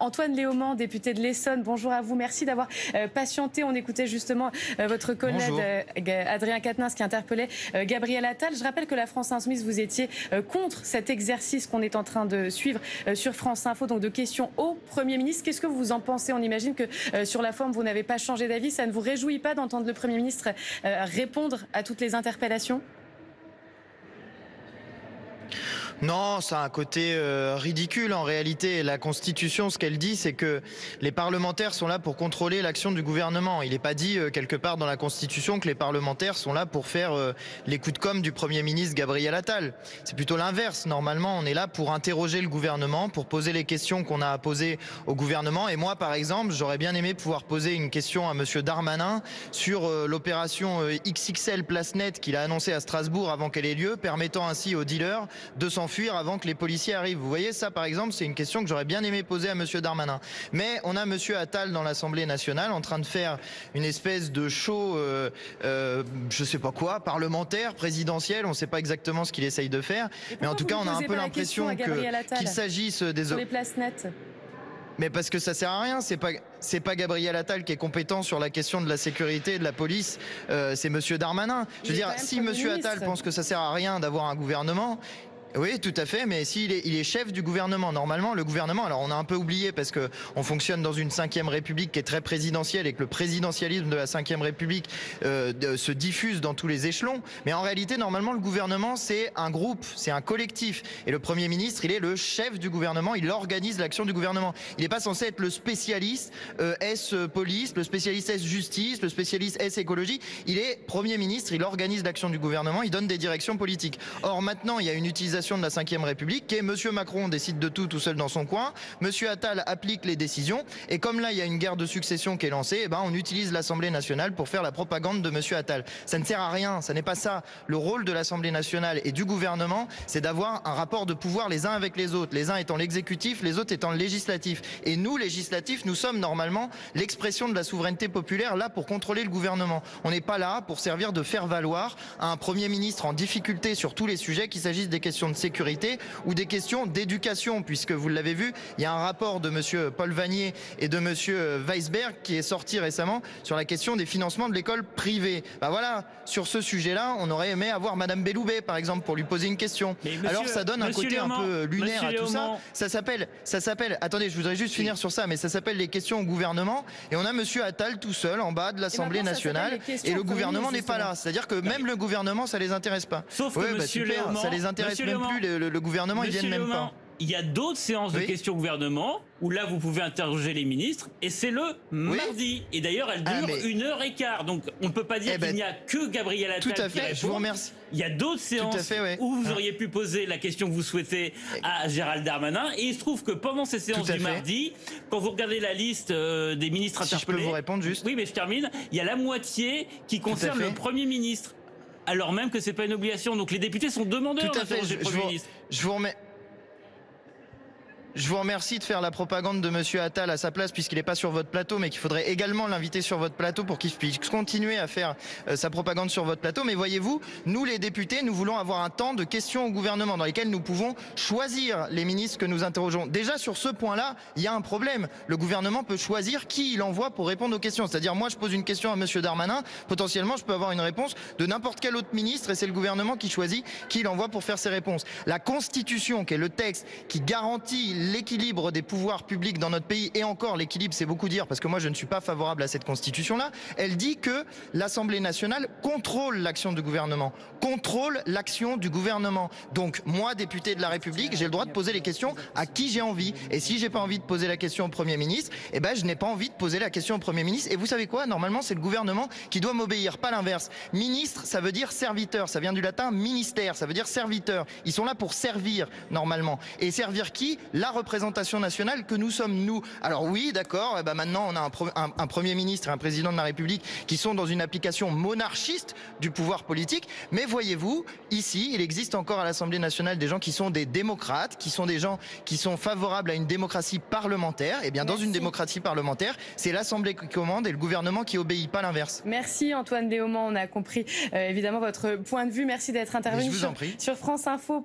Antoine Léaumont, député de l'Essonne, bonjour à vous. Merci d'avoir patienté. On écoutait justement votre collègue Adrien Quatennens qui interpellait Gabriel Attal. Je rappelle que la France Insoumise, vous étiez contre cet exercice qu'on est en train de suivre sur France Info, donc de questions au Premier ministre. Qu'est-ce que vous en pensez? On imagine que sur la forme, vous n'avez pas changé d'avis. Ça ne vous réjouit pas d'entendre le Premier ministre répondre à toutes les interpellations? Non, ça a un côté ridicule en réalité. La Constitution, ce qu'elle dit, c'est que les parlementaires sont là pour contrôler l'action du gouvernement. Il n'est pas dit quelque part dans la Constitution que les parlementaires sont là pour faire les coups de com' du Premier ministre Gabriel Attal. C'est plutôt l'inverse. Normalement, on est là pour interroger le gouvernement, pour poser les questions qu'on a à poser au gouvernement. Et moi, par exemple, j'aurais bien aimé pouvoir poser une question à Monsieur Darmanin sur l'opération XXL Place Nette qu'il a annoncée à Strasbourg avant qu'elle ait lieu, permettant ainsi aux dealers de s'enfuir avant que les policiers arrivent. Vous voyez, ça par exemple, c'est une question que j'aurais bien aimé poser à Monsieur Darmanin. Mais on a Monsieur Attal dans l'Assemblée nationale en train de faire une espèce de show, je sais pas quoi, parlementaire, présidentiel, on ne sait pas exactement ce qu'il essaye de faire. Mais en tout cas, on a un peu l'impression qu'il s'agisse des... Sur les places nettes. Mais parce que ça sert à rien, c'est pas Gabriel Attal qui est compétent sur la question de la sécurité et de la police, c'est Monsieur Darmanin. Je veux dire, si Monsieur Attal pense que ça sert à rien d'avoir un gouvernement... Oui, tout à fait, mais s'il est, il est chef du gouvernement. Normalement, le gouvernement, alors on a un peu oublié parce que on fonctionne dans une 5e République qui est très présidentielle et que le présidentialisme de la 5e République se diffuse dans tous les échelons. Mais en réalité, normalement, le gouvernement, c'est un groupe, c'est un collectif. Et le Premier ministre, il est le chef du gouvernement, il organise l'action du gouvernement. Il n'est pas censé être le spécialiste S-police, le spécialiste S-justice, le spécialiste S-écologie. Il est Premier ministre, il organise l'action du gouvernement, il donne des directions politiques. Or, maintenant, il y a une utilisation de la 5e République qui est Monsieur Macron décide de tout seul dans son coin, Monsieur Attal applique les décisions et comme là il y a une guerre de succession qui est lancée, eh ben, on utilise l'Assemblée nationale pour faire la propagande de Monsieur Attal. Ça ne sert à rien, ça n'est pas ça. Le rôle de l'Assemblée nationale et du gouvernement, c'est d'avoir un rapport de pouvoir les uns avec les autres, les uns étant l'exécutif, les autres étant le législatif. Et nous, législatifs, nous sommes normalement l'expression de la souveraineté populaire là pour contrôler le gouvernement. On n'est pas là pour servir de faire valoir à un Premier ministre en difficulté sur tous les sujets, qu'il s'agisse des questions de sécurité ou des questions d'éducation, puisque vous l'avez vu, il y a un rapport de Monsieur Paul Vannier et de Monsieur Weisberg qui est sorti récemment sur la question des financements de l'école privée. Ben voilà, sur ce sujet-là, on aurait aimé avoir Madame Belloubet, par exemple, pour lui poser une question. Alors ça donne un côté un peu lunaire à tout ça. Ça s'appelle, attendez, je voudrais juste finir sur ça, mais ça s'appelle les questions au gouvernement, et on a Monsieur Attal tout seul en bas de l'Assemblée nationale, et le gouvernement n'est pas là. C'est-à-dire que même le gouvernement, ça les intéresse pas. Sauf que Monsieur Léaumont, ça les intéresse même plus, le gouvernement, ils viennent même pas. Il y a d'autres séances de questions au gouvernement où là vous pouvez interroger les ministres et c'est le mardi. Et d'ailleurs elle dure 1h15. Donc on ne peut pas dire qu'il n'y a que Gabriel Attal tout à fait, qui répond. Je vous remercie. Il y a d'autres séances où vous auriez pu poser la question que vous souhaitez à Gérald Darmanin. Et il se trouve que pendant ces séances du mardi, quand vous regardez la liste des ministres interpellés... Si je peux vous répondre juste. Oui, mais je termine. Il y a la moitié qui concerne le Premier ministre. Alors même que c'est pas une obligation. Donc les députés sont demandeurs d'interroger le Premier ministre. Je vous remercie de faire la propagande de Monsieur Attal à sa place puisqu'il n'est pas sur votre plateau, mais qu'il faudrait également l'inviter sur votre plateau pour qu'il puisse continuer à faire sa propagande sur votre plateau. Mais voyez-vous, nous les députés, nous voulons avoir un temps de questions au gouvernement dans lesquelles nous pouvons choisir les ministres que nous interrogeons. Déjà sur ce point-là, il y a un problème. Le gouvernement peut choisir qui il envoie pour répondre aux questions. C'est-à-dire moi je pose une question à Monsieur Darmanin, potentiellement je peux avoir une réponse de n'importe quel autre ministre et c'est le gouvernement qui choisit qui il envoie pour faire ses réponses. La Constitution, qui est le texte qui garantit l'équilibre des pouvoirs publics dans notre pays, et encore l'équilibre c'est beaucoup dire parce que moi je ne suis pas favorable à cette constitution-là, elle dit que l'Assemblée nationale contrôle l'action du gouvernement, contrôle l'action du gouvernement. Donc moi, député de la République, j'ai le droit de poser les questions à qui j'ai envie. Et si j'ai pas envie de poser la question au Premier ministre, eh ben je n'ai pas envie de poser la question au Premier ministre. Et vous savez quoi? Normalement c'est le gouvernement qui doit m'obéir, pas l'inverse. Ministre, ça veut dire serviteur, ça vient du latin ministère, ça veut dire serviteur. Ils sont là pour servir normalement. Et servir qui? La représentation nationale que nous sommes nous. Alors oui, d'accord, maintenant on a un Premier ministre et un Président de la République qui sont dans une application monarchiste du pouvoir politique, mais voyez-vous, ici, il existe encore à l'Assemblée nationale des gens qui sont des démocrates, qui sont des gens qui sont favorables à une démocratie parlementaire. Et bien dans une démocratie parlementaire, c'est l'Assemblée qui commande et le gouvernement qui obéit, pas l'inverse. Merci Antoine Léaumont, on a compris évidemment votre point de vue. Merci d'être intervenu sur France Info.